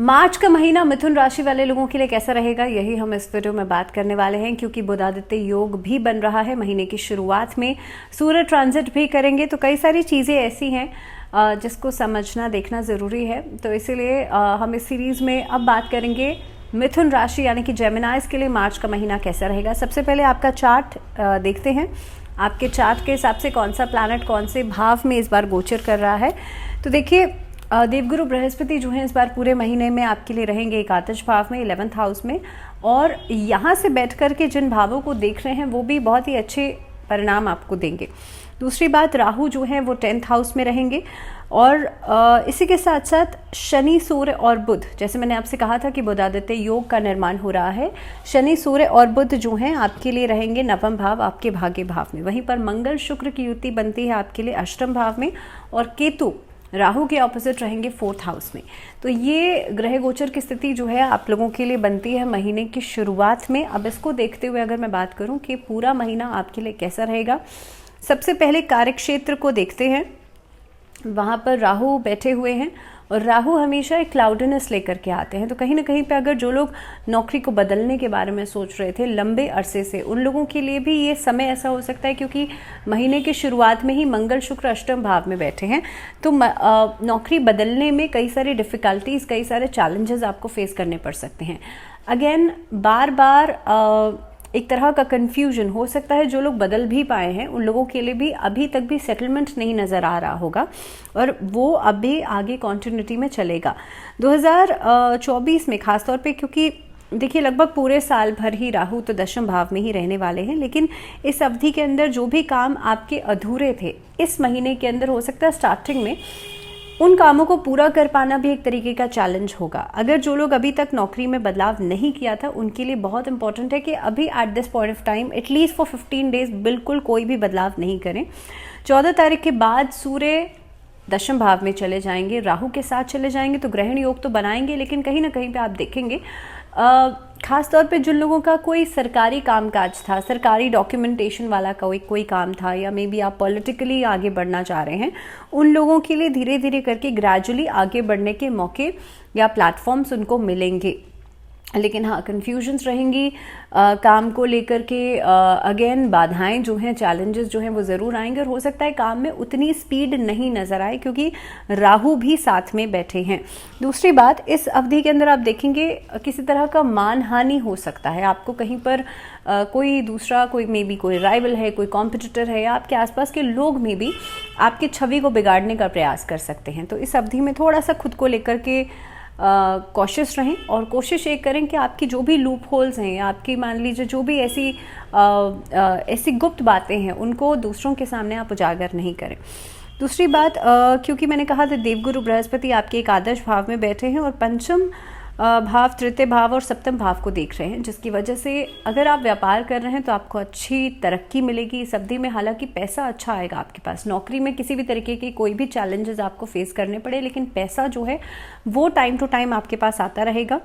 मार्च का महीना मिथुन राशि वाले लोगों के लिए कैसा रहेगा, यही हम इस वीडियो में बात करने वाले हैं। क्योंकि बुधादित्य योग भी बन रहा है महीने की शुरुआत में, सूर्य ट्रांजिट भी करेंगे, तो कई सारी चीज़ें ऐसी हैं जिसको समझना देखना ज़रूरी है। तो इसीलिए हम इस सीरीज़ में अब बात करेंगे मिथुन राशि यानी कि जेमिनाइज के लिए मार्च का महीना कैसा रहेगा। सबसे पहले आपका चार्ट देखते हैं, आपके चार्ट के हिसाब से कौन सा प्लैनेट कौन से भाव में इस बार गोचर कर रहा है। तो देखिए, देवगुरु बृहस्पति जो है इस बार पूरे महीने में आपके लिए रहेंगे एकादश भाव में, 11th हाउस में, और यहाँ से बैठ कर के जिन भावों को देख रहे हैं वो भी बहुत ही अच्छे परिणाम आपको देंगे। दूसरी बात, राहु जो है वो 10th हाउस में रहेंगे, और इसी के साथ साथ शनि, सूर्य और बुध, जैसे मैंने आपसे कहा था कि बुधादित्य योग का निर्माण हो रहा है, शनि, सूर्य और बुध जो हैं आपके लिए रहेंगे 9वें भाव, आपके भाग्य भाव में। वहीं पर मंगल शुक्र की युति बनती है आपके लिए 8वें भाव में, और केतु राहु के ऑपोजिट रहेंगे 4th हाउस में। तो ये ग्रह गोचर की स्थिति जो है आप लोगों के लिए बनती है महीने की शुरुआत में। अब इसको देखते हुए अगर मैं बात करूं कि पूरा महीना आपके लिए कैसा रहेगा, सबसे पहले कार्यक्षेत्र को देखते हैं। वहाँ पर राहु बैठे हुए हैं, और राहु हमेशा एक क्लाउडनेस लेकर के आते हैं। तो कहीं ना कहीं पे अगर जो लोग नौकरी को बदलने के बारे में सोच रहे थे लंबे अरसे से, उन लोगों के लिए भी ये समय ऐसा हो सकता है, क्योंकि महीने की शुरुआत में ही मंगल शुक्र 8वें भाव में बैठे हैं। तो नौकरी बदलने में कई सारी डिफ़िकल्टीज़, कई सारे चैलेंजेस आपको फेस करने पड़ सकते हैं। अगेन बार बार एक तरह का कन्फ्यूजन हो सकता है। जो लोग बदल भी पाए हैं उन लोगों के लिए भी अभी तक भी सेटलमेंट नहीं नज़र आ रहा होगा, और वो अभी आगे कॉन्टिन्यूटी में चलेगा 2024 में खासतौर पे। क्योंकि देखिए, लगभग पूरे साल भर ही राहु तो 10वें भाव में ही रहने वाले हैं, लेकिन इस अवधि के अंदर जो भी काम आपके अधूरे थे इस महीने के अंदर, हो सकता है स्टार्टिंग में उन कामों को पूरा कर पाना भी एक तरीके का चैलेंज होगा। अगर जो लोग अभी तक नौकरी में बदलाव नहीं किया था उनके लिए बहुत इंपॉर्टेंट है कि अभी at this point of time at least for 15 days बिल्कुल कोई भी बदलाव नहीं करें। 14 तारीख के बाद सूर्य 10वें भाव में चले जाएंगे, राहु के साथ चले जाएंगे, तो ग्रहण योग तो बनाएंगे, लेकिन कहीं ना कहीं पे आप देखेंगे खास तौर पे जिन लोगों का कोई सरकारी कामकाज था, सरकारी डॉक्यूमेंटेशन वाला कोई काम था, या मे बी आप पॉलिटिकली आगे बढ़ना चाह रहे हैं, उन लोगों के लिए धीरे धीरे करके ग्रेजुअली आगे बढ़ने के मौके या प्लेटफॉर्म्स उनको मिलेंगे। लेकिन हाँ, कन्फ्यूजन्स रहेंगी काम को लेकर के। अगेन बाधाएं जो हैं, चैलेंजेस जो हैं वो ज़रूर आएंगे, और हो सकता है काम में उतनी स्पीड नहीं नज़र आए क्योंकि राहु भी साथ में बैठे हैं। दूसरी बात, इस अवधि के अंदर आप देखेंगे किसी तरह का मानहानि हो सकता है। आपको कहीं पर कोई दूसरा, कोई मे बी कोई राइवल है, कोई कॉम्पिटिटर है, या आपके आसपास के लोग में भी आपकी छवि को बिगाड़ने का प्रयास कर सकते हैं। तो इस अवधि में थोड़ा सा खुद को लेकर के कॉशियस रहें, और कोशिश ये करें कि आपकी जो भी लूप होल्स हैं, या आपकी मान लीजिए जो भी ऐसी गुप्त बातें हैं, उनको दूसरों के सामने आप उजागर नहीं करें। दूसरी बात, क्योंकि मैंने कहा था देवगुरु बृहस्पति आपके एकादश भाव में बैठे हैं, और पंचम भाव, तृतीय भाव और सप्तम भाव को देख रहे हैं, जिसकी वजह से अगर आप व्यापार कर रहे हैं तो आपको अच्छी तरक्की मिलेगी इस अवधि में। हालांकि पैसा अच्छा आएगा आपके पास, नौकरी में किसी भी तरीके की कोई भी चैलेंजेस आपको फेस करने पड़े, लेकिन पैसा जो है वो टाइम टू टाइम आपके पास आता रहेगा।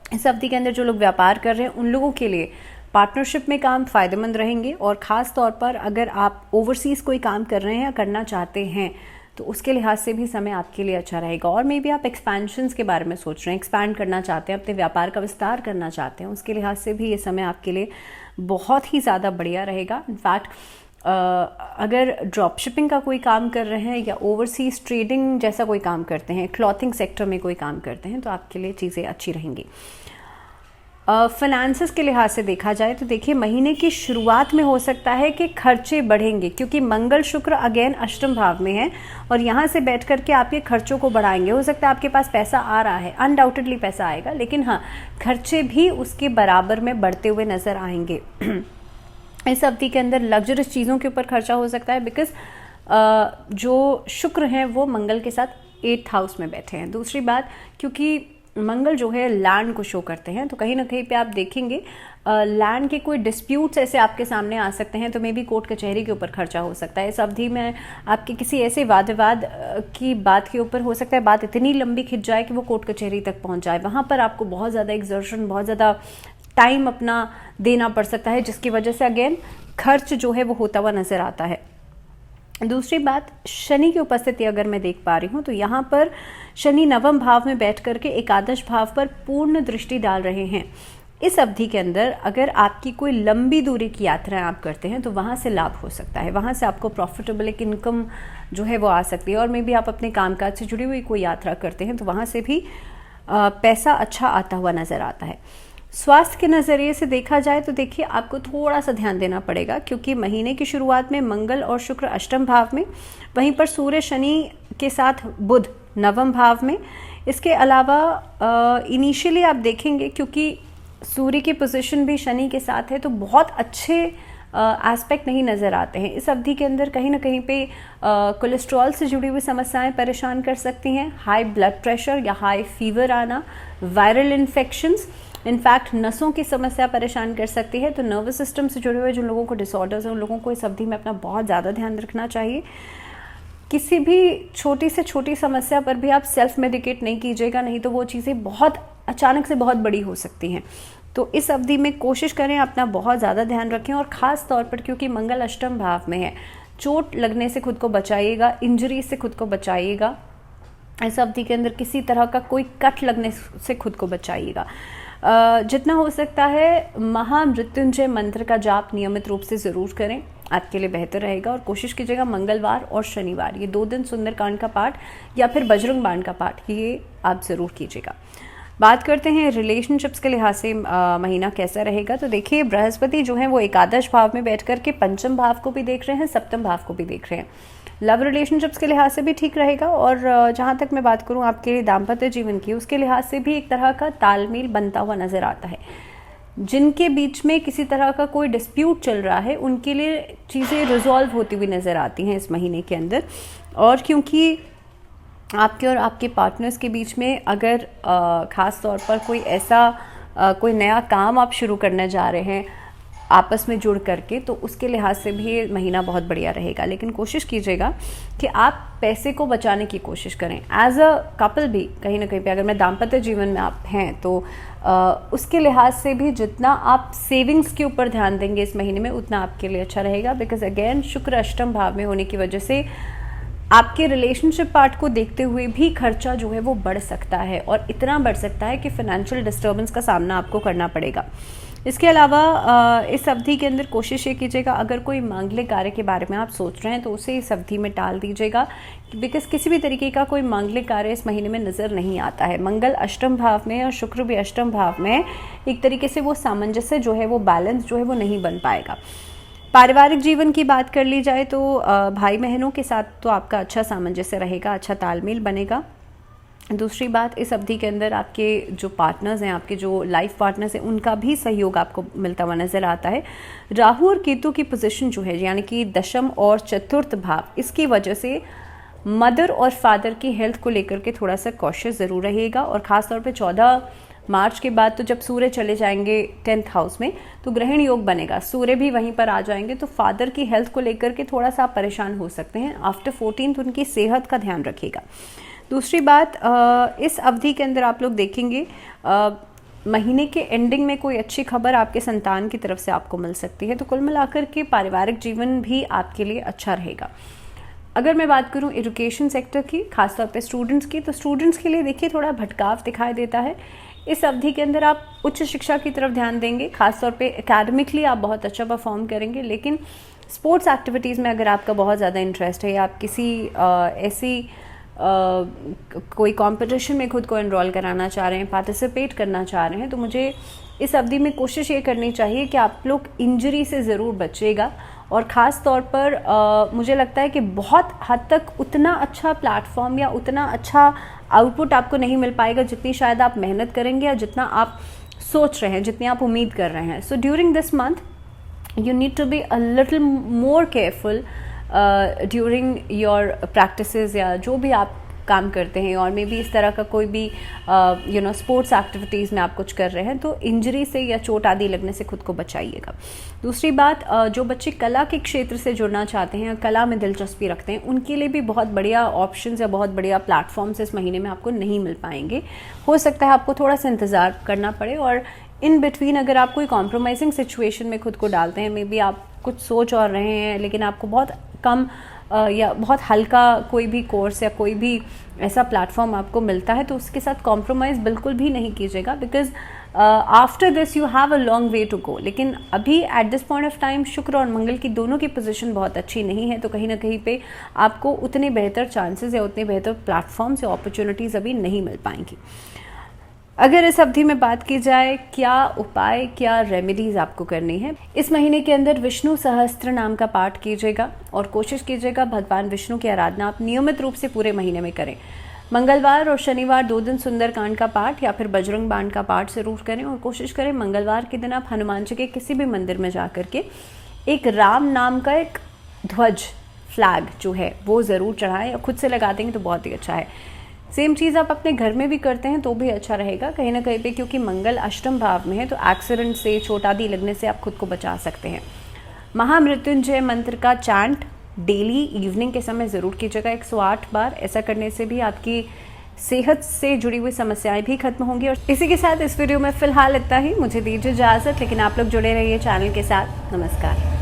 इस अवधि के अंदर जो लोग व्यापार कर रहे हैं उन लोगों के लिए पार्टनरशिप में काम फ़ायदेमंद रहेंगे, और ख़ास तौर पर अगर आप ओवरसीज़ कोई काम कर रहे हैं या करना चाहते हैं तो उसके लिहाज से भी समय आपके लिए अच्छा रहेगा। और मे बी आप एक्सपेंशंस के बारे में सोच रहे हैं, एक्सपैंड करना चाहते हैं, अपने व्यापार का विस्तार करना चाहते हैं, उसके लिहाज से भी ये समय आपके लिए बहुत ही ज़्यादा बढ़िया रहेगा। इनफैक्ट अगर ड्रॉप शिपिंग का कोई काम कर रहे हैं, या ओवरसीज ट्रेडिंग जैसा कोई काम करते हैं, क्लॉथिंग सेक्टर में कोई काम करते हैं, तो आपके लिए चीज़ें अच्छी रहेंगी। फाइनेंसेस के लिहाज से देखा जाए तो देखिए, महीने की शुरुआत में हो सकता है कि खर्चे बढ़ेंगे, क्योंकि मंगल शुक्र अगेन 8वें भाव में है, और यहाँ से बैठ करके आपके खर्चों को बढ़ाएंगे। हो सकता है आपके पास पैसा आ रहा है, अनडाउटेडली पैसा आएगा, लेकिन हाँ, खर्चे भी उसके बराबर में बढ़ते हुए नजर आएंगे। इस अवधि के अंदर लग्जरियस चीज़ों के ऊपर खर्चा हो सकता है, बिकॉज जो शुक्र हैं वो मंगल के साथ 8th हाउस में बैठे हैं। दूसरी बात, क्योंकि मंगल जो है लैंड को शो करते हैं, तो कहीं ना कहीं पे आप देखेंगे लैंड के कोई डिस्प्यूट्स ऐसे आपके सामने आ सकते हैं, तो मे बी कोर्ट कचहरी के ऊपर खर्चा हो सकता है। इस अवधि में आपके किसी ऐसे वाद विवाद की बात के ऊपर हो सकता है बात इतनी लंबी खिंच जाए कि वो कोर्ट कचहरी तक पहुंच जाए। वहाँ पर आपको बहुत ज़्यादा एक्सर्शन, बहुत ज़्यादा टाइम अपना देना पड़ सकता है, जिसकी वजह से अगेन खर्च जो है वो होता हुआ नज़र आता है। दूसरी बात, शनि की उपस्थिति अगर मैं देख पा रही हूँ तो यहाँ पर शनि नवम भाव में बैठ करके एकादश भाव पर पूर्ण दृष्टि डाल रहे हैं। इस अवधि के अंदर अगर आपकी कोई लंबी दूरी की यात्राएं आप करते हैं तो वहाँ से लाभ हो सकता है, वहाँ से आपको प्रॉफिटेबल एक इनकम जो है वो आ सकती है। और मे भी आप अपने कामकाज से जुड़ी हुई कोई यात्रा करते हैं तो वहाँ से भी पैसा अच्छा आता हुआ नज़र आता है। स्वास्थ्य के नज़रिए से देखा जाए तो देखिए आपको थोड़ा सा ध्यान देना पड़ेगा, क्योंकि महीने की शुरुआत में मंगल और शुक्र अष्टम भाव में, वहीं पर सूर्य शनि के साथ बुध नवम भाव में। इसके अलावा इनिशियली आप देखेंगे क्योंकि सूर्य की पोजीशन भी शनि के साथ है तो बहुत अच्छे एस्पेक्ट नहीं नज़र आते हैं। इस अवधि के अंदर कहीं ना कहीं पे कोलेस्ट्रॉल से जुड़ी हुई समस्याएं परेशान कर सकती हैं, हाई ब्लड प्रेशर या हाई फीवर आना, वायरल इन्फेक्शंस, इनफैक्ट नसों की समस्या परेशान कर सकती है। तो नर्वस सिस्टम से जुड़े हुए जिन लोगों को डिसऑर्डर्स हैं उन लोगों को इस अवधि में अपना बहुत ज़्यादा ध्यान रखना चाहिए। किसी भी छोटी से छोटी समस्या पर भी आप सेल्फ मेडिकेट नहीं कीजिएगा, नहीं तो वो चीज़ें बहुत अचानक से बहुत बड़ी हो सकती हैं। तो इस अवधि में कोशिश करें अपना बहुत ज़्यादा ध्यान रखें, और ख़ास तौर पर क्योंकि मंगल अष्टम भाव में है, चोट लगने से खुद को बचाइएगा, इंजरी से खुद को बचाइएगा। इस अवधि के अंदर किसी तरह का कोई कट लगने से खुद को बचाइएगा। जितना हो सकता है महामृत्युंजय मंत्र का जाप नियमित रूप से ज़रूर करें, आपके लिए बेहतर रहेगा। और कोशिश कीजिएगा मंगलवार और शनिवार ये 2 दिन सुंदरकांड का पाठ या फिर बजरंग बाण का पाठ ये आप ज़रूर कीजिएगा। बात करते हैं रिलेशनशिप्स के लिहाज से महीना कैसा रहेगा। तो देखिए बृहस्पति जो है वो एकादश भाव में बैठ करके पंचम भाव को भी देख रहे हैं, सप्तम भाव को भी देख रहे हैं। लव रिलेशनशिप्स के लिहाज से भी ठीक रहेगा। और जहाँ तक मैं बात करूँ आपके दाम्पत्य जीवन की, उसके लिहाज से भी एक तरह का तालमेल बनता हुआ नज़र आता है। जिनके बीच में किसी तरह का कोई डिस्प्यूट चल रहा है उनके लिए चीज़ें रिजॉल्व होती हुई नज़र आती हैं इस महीने के अंदर। और क्योंकि आपके और आपके पार्टनर्स के बीच में अगर ख़ास तौर पर कोई ऐसा कोई नया काम आप शुरू करने जा रहे हैं आपस में जुड़ करके, तो उसके लिहाज से भी ये महीना बहुत बढ़िया रहेगा। लेकिन कोशिश कीजिएगा कि आप पैसे को बचाने की कोशिश करें। एज अ कपल भी कहीं ना कहीं पे अगर मैं दाम्पत्य जीवन में आप हैं तो उसके लिहाज से भी जितना आप सेविंग्स के ऊपर ध्यान देंगे इस महीने में उतना आपके लिए अच्छा रहेगा। बिकॉज अगेन शुक्र अष्टम भाव में होने की वजह से आपके रिलेशनशिप पार्ट को देखते हुए भी खर्चा जो है वो बढ़ सकता है, और इतना बढ़ सकता है कि फाइनेंशियल डिस्टर्बेंस का सामना आपको करना पड़ेगा। इसके अलावा इस अवधि के अंदर कोशिश ये कीजिएगा अगर कोई मांगलिक कार्य के बारे में आप सोच रहे हैं तो उसे इस अवधि में टाल दीजिएगा, बिकॉज किसी भी तरीके का कोई मांगलिक कार्य इस महीने में नज़र नहीं आता है। मंगल अष्टम भाव में और शुक्र भी अष्टम भाव में, एक तरीके से वो सामंजस्य जो है वो बैलेंस जो है वो नहीं बन पाएगा। पारिवारिक जीवन की बात कर ली जाए तो भाई बहनों के साथ तो आपका अच्छा सामंजस्य रहेगा, अच्छा तालमेल बनेगा। दूसरी बात, इस अवधि के अंदर आपके जो पार्टनर्स हैं, आपके जो लाइफ पार्टनर्स हैं, उनका भी सहयोग आपको मिलता हुआ नज़र आता है। राहु और केतु की पोजीशन जो है यानी कि दशम और चतुर्थ भाव, इसकी वजह से मदर और फादर की हेल्थ को लेकर के थोड़ा सा कॉशियस ज़रूर रहेगा। और ख़ास तौर पे 14 मार्च के बाद तो जब सूर्य चले जाएंगे 10th हाउस में तो ग्रहण योग बनेगा, सूर्य भी वहीं पर आ जाएंगे, तो फादर की हेल्थ को लेकर के थोड़ा सा आप परेशान हो सकते हैं। आफ्टर 14th उनकी सेहत का ध्यान रखिएगा। दूसरी बात, इस अवधि के अंदर आप लोग देखेंगे महीने के एंडिंग में कोई अच्छी खबर आपके संतान की तरफ से आपको मिल सकती है। तो कुल मिलाकर के पारिवारिक जीवन भी आपके लिए अच्छा रहेगा। अगर मैं बात करूं एजुकेशन सेक्टर की, खासतौर पे स्टूडेंट्स की, तो स्टूडेंट्स के लिए देखिए थोड़ा भटकाव दिखाई देता है। इस अवधि के अंदर आप उच्च शिक्षा की तरफ ध्यान देंगे, खासतौर पे एकेडमिकली आप बहुत अच्छा परफॉर्म करेंगे। लेकिन स्पोर्ट्स एक्टिविटीज़ में अगर आपका बहुत ज़्यादा इंटरेस्ट है या आप किसी ऐसी कोई कंपटीशन में खुद को एनरोल कराना चाह रहे हैं, पार्टिसिपेट करना चाह रहे हैं, तो मुझे इस अवधि में कोशिश ये करनी चाहिए कि आप लोग इंजरी से ज़रूर बचिएगा। और ख़ास तौर पर मुझे लगता है कि बहुत हद तक उतना अच्छा प्लेटफॉर्म या उतना अच्छा आउटपुट आपको नहीं मिल पाएगा जितनी शायद आप मेहनत करेंगे या जितना आप सोच रहे हैं, जितनी आप उम्मीद कर रहे हैं। So during this month you need to be a little more careful during your practices या जो भी आप काम करते हैं, और मे बी इस तरह का कोई भी स्पोर्ट्स एक्टिविटीज़ में आप कुछ कर रहे हैं तो इंजरी से या चोट आदि लगने से खुद को बचाइएगा। दूसरी बात, जो बच्चे कला के क्षेत्र से जुड़ना चाहते हैं, कला में दिलचस्पी रखते हैं, उनके लिए भी बहुत बढ़िया ऑप्शंस या बहुत बढ़िया प्लेटफॉर्म्स इस महीने में आपको नहीं मिल पाएंगे। हो सकता है आपको थोड़ा सा इंतज़ार करना पड़े, और इन बिटवीन अगर आप कोई कॉम्प्रोमाइजिंग सिचुएशन में खुद को डालते हैं, मे बी आप कुछ सोच और रहे हैं लेकिन आपको बहुत कम या बहुत हल्का कोई भी कोर्स या कोई भी ऐसा प्लेटफॉर्म आपको मिलता है तो उसके साथ कॉम्प्रोमाइज़ बिल्कुल भी नहीं कीजिएगा, because after this you have a long way to go. लेकिन अभी at this point of time शुक्र और मंगल की दोनों की पोजीशन बहुत अच्छी नहीं है, तो कहीं ना कहीं पे आपको उतने बेहतर चांसेस या उतने बेहतर प्लेटफॉर्म्स या अपॉर्चुनिटीज़ अभी नहीं मिल पाएंगी। अगर इस अवधि में बात की जाए क्या उपाय, क्या रेमेडीज आपको करनी है, इस महीने के अंदर विष्णु सहस्त्र नाम का पाठ कीजिएगा और कोशिश कीजिएगा भगवान विष्णु की आराधना आप नियमित रूप से पूरे महीने में करें। मंगलवार और शनिवार 2 दिन सुंदरकांड का पाठ या फिर बजरंग बाण का पाठ जरूर करें और कोशिश करें मंगलवार के दिन आप हनुमान जी के किसी भी मंदिर में जा करके एक राम नाम का एक ध्वज फ्लैग जो है वो ज़रूर चढ़ाएं या खुद से लगा देंगे तो बहुत ही अच्छा है। सेम चीज़ आप अपने घर में भी करते हैं तो भी अच्छा रहेगा कहीं ना कहीं पे, क्योंकि मंगल अष्टम भाव में है तो एक्सीडेंट से, चोट आदि लगने से आप खुद को बचा सकते हैं। महामृत्युंजय मंत्र का चैंट डेली इवनिंग के समय ज़रूर कीजिएगा 108 बार। ऐसा करने से भी आपकी सेहत से जुड़ी हुई समस्याएं भी खत्म होंगी। और इसी के साथ इस वीडियो में फिलहाल इतना ही, मुझे दीजिए इजाज़त, लेकिन आप लोग जुड़े रहिए चैनल के साथ। नमस्कार।